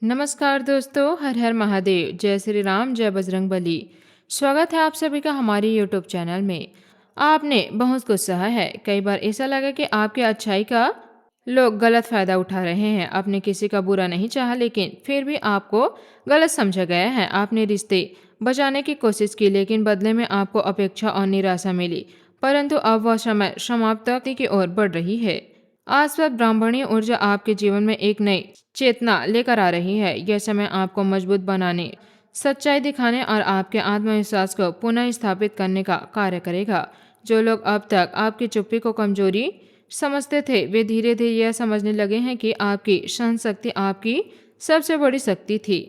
नमस्कार दोस्तों, हर हर महादेव, जय श्री राम, जय बजरंग बली। स्वागत है आप सभी का हमारे यूट्यूब चैनल में। आपने बहुत कुछ सहा है। कई बार ऐसा लगा कि आपकी अच्छाई का लोग गलत फायदा उठा रहे हैं। आपने किसी का बुरा नहीं चाहा, लेकिन फिर भी आपको गलत समझा गया है। आपने रिश्ते बचाने की कोशिश की, लेकिन बदले में आपको अपेक्षा और निराशा मिली। परंतु अब वह समय समाप्ति की ओर बढ़ रही है। आसपास ब्राह्मणी ऊर्जा आपके जीवन में एक नई चेतना लेकर आ रही है। यह समय आपको मजबूत बनाने, सच्चाई दिखाने और आपके आत्मविश्वास को पुनः स्थापित करने का कार्य करेगा। जो लोग अब तक आपकी चुप्पी को कमजोरी समझते थे, वे धीरे धीरे यह समझने लगे हैं कि आपकी सहन शक्ति आपकी सबसे बड़ी शक्ति थी।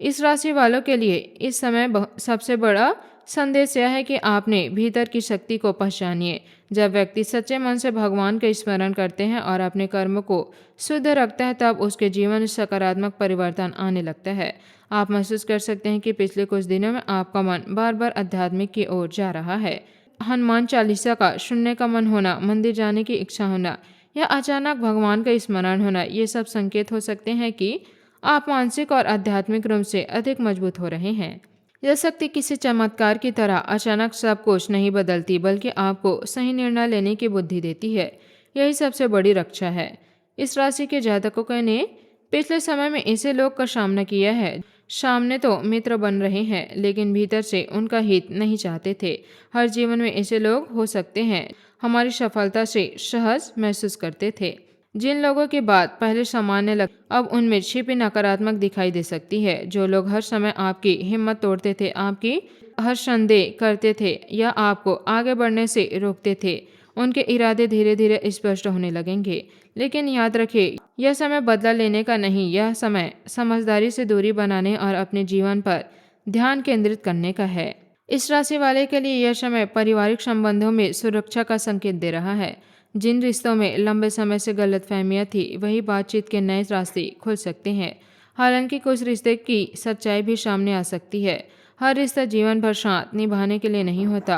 इस राशि वालों के लिए इस समय सबसे बड़ा संदेश यह है कि आपने भीतर की शक्ति को पहचानिए। जब व्यक्ति सच्चे मन से भगवान का स्मरण करते हैं और अपने कर्म को शुद्ध रखता है, तब उसके जीवन में सकारात्मक परिवर्तन आने लगता है। आप महसूस कर सकते हैं कि पिछले कुछ दिनों में आपका मन बार बार आध्यात्मिक की ओर जा रहा है। हनुमान चालीसा का सुनने का मन होना, मंदिर जाने की इच्छा होना या अचानक भगवान का स्मरण होना, ये सब संकेत हो सकते हैं कि आप मानसिक और आध्यात्मिक रूप से अधिक मजबूत हो रहे हैं। यह शक्ति किसी चमत्कार की तरह अचानक सब कुछ नहीं बदलती, बल्कि आपको सही निर्णय लेने की बुद्धि देती है। यही सबसे बड़ी रक्षा है। इस राशि के जातकों ने पिछले समय में ऐसे लोग का सामना किया है। सामने तो मित्र बन रहे हैं, लेकिन भीतर से उनका हित नहीं चाहते थे। हर जीवन में ऐसे लोग हो सकते हैं हमारी सफलता से सहज महसूस करते थे। जिन लोगों की बात पहले सामान्य लग, अब उनमें छिपी नकारात्मक दिखाई दे सकती है। जो लोग हर समय आपकी हिम्मत तोड़ते थे, आपकी हर संदेह करते थे या आपको आगे बढ़ने से रोकते थे, उनके इरादे धीरे धीरे स्पष्ट होने लगेंगे। लेकिन याद रखिए, यह समय बदला लेने का नहीं, यह समय समझदारी से दूरी बनाने और अपने जीवन पर ध्यान केंद्रित करने का है। इस राशि वाले के लिए यह समय पारिवारिक संबंधों में सुरक्षा का संकेत दे रहा है। जिन रिश्तों में लंबे समय से गलतफहमियां थी, वही बातचीत के नए रास्ते खुल सकते हैं। हालांकि कुछ रिश्ते की सच्चाई भी सामने आ सकती है। हर रिश्ता जीवन भर साथ निभाने के लिए नहीं होता।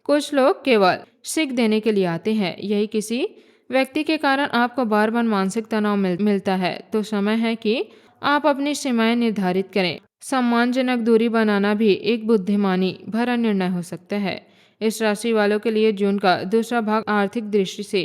कुछ लोग केवल सीख देने के लिए आते हैं। यही किसी व्यक्ति के कारण आपको बार बार मानसिक तनाव मिलता है, तो समय है कि आप अपनी सीमाएं निर्धारित करें। सम्मानजनक दूरी बनाना भी एक बुद्धिमानी भरा निर्णय हो सकता है। इस राशि वालों के लिए जून का दूसरा भाग आर्थिक दृष्टि से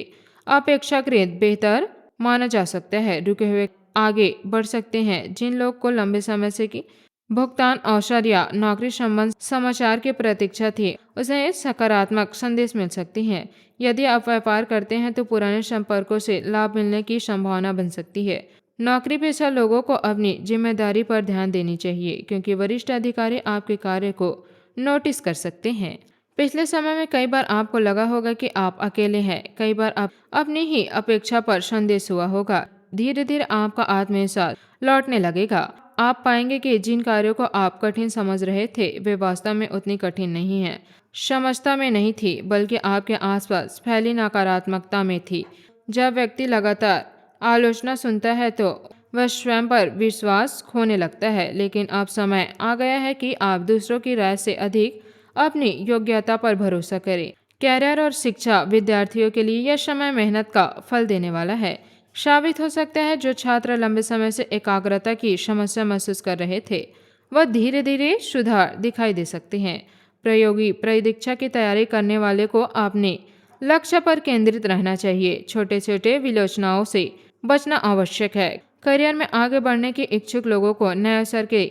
अपेक्षाकृत बेहतर माना जा सकता है। रुके हुए आगे बढ़ सकते हैं। जिन लोग को लंबे समय से की भुगतान अवसर या नौकरी संबंध समाचार की प्रतीक्षा थी, उसे सकारात्मक संदेश मिल सकते हैं। यदि आप व्यापार करते हैं तो पुराने संपर्कों से लाभ मिलने की संभावना बन सकती है। नौकरी पेशा लोगों को अपनी जिम्मेदारी पर ध्यान देनी चाहिए, क्योंकि वरिष्ठ अधिकारी आपके कार्य को नोटिस कर सकते हैं। पिछले समय में कई बार आपको लगा होगा कि आप अकेले हैं। कई बार आप अपनी ही अपेक्षा पर संदेश हुआ होगा। धीरे धीरे आपका आत्मविश्वास लौटने लगेगा। आप पाएंगे कि जिन कार्यों को आप कठिन समझ रहे थे, वे वास्तव में उतनी कठिन नहीं है। समझता में नहीं थी, बल्कि आपके आसपास फैली नकारात्मकता में थी। जब व्यक्ति लगातार आलोचना सुनता है तो वह स्वयं पर विश्वास खोने लगता है। लेकिन अब समय आ गया है कि आप दूसरों की राय से अधिक अपनी योग्यता पर भरोसा करें। कैरियर और शिक्षा विद्यार्थियों के लिए यह समय मेहनत का फल देने वाला है। साबित हो सकता है जो छात्र लंबे समय से एकाग्रता की समस्या महसूस कर रहे थे, वह धीरे धीरे सुधार दिखाई दे सकते हैं। प्रयोगी परीक्षा की तैयारी करने वाले को अपने लक्ष्य पर केंद्रित रहना चाहिए। छोटे छोटे विलोचनाओं से बचना आवश्यक है। करियर में आगे बढ़ने के इच्छुक लोगों को नए अवसर के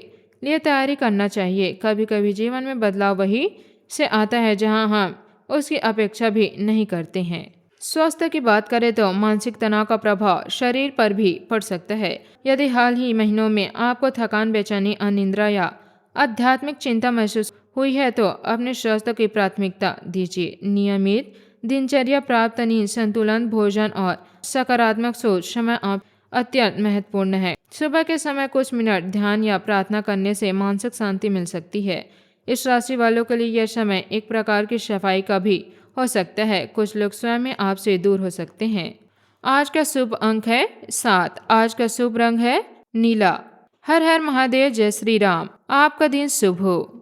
लिए तैयारी करना चाहिए। कभी कभी जीवन में बदलाव वही से आता है जहां हम उसकी अपेक्षा भी नहीं करते हैं। स्वास्थ्य की बात करें तो मानसिक तनाव का प्रभाव शरीर पर भी पड़ सकता है। यदि हाल ही महीनों में आपको थकान, बेचैनी, अनिद्रा या आध्यात्मिक चिंता महसूस हुई है, तो अपने स्वास्थ्य की प्राथमिकता दीजिए। नियमित दिनचर्या, प्राप्त नींद, संतुलन भोजन और सकारात्मक सोच समय आप अत्यंत महत्वपूर्ण है। सुबह के समय कुछ मिनट ध्यान या प्रार्थना करने से मानसिक शांति मिल सकती है। इस राशि वालों के लिए यह समय एक प्रकार की सफाई का भी हो सकता है। कुछ लोग स्वयं में आपसे दूर हो सकते हैं। आज का शुभ अंक है 7। आज का शुभ रंग है नीला। हर हर महादेव, जय श्री राम। आपका दिन शुभ हो।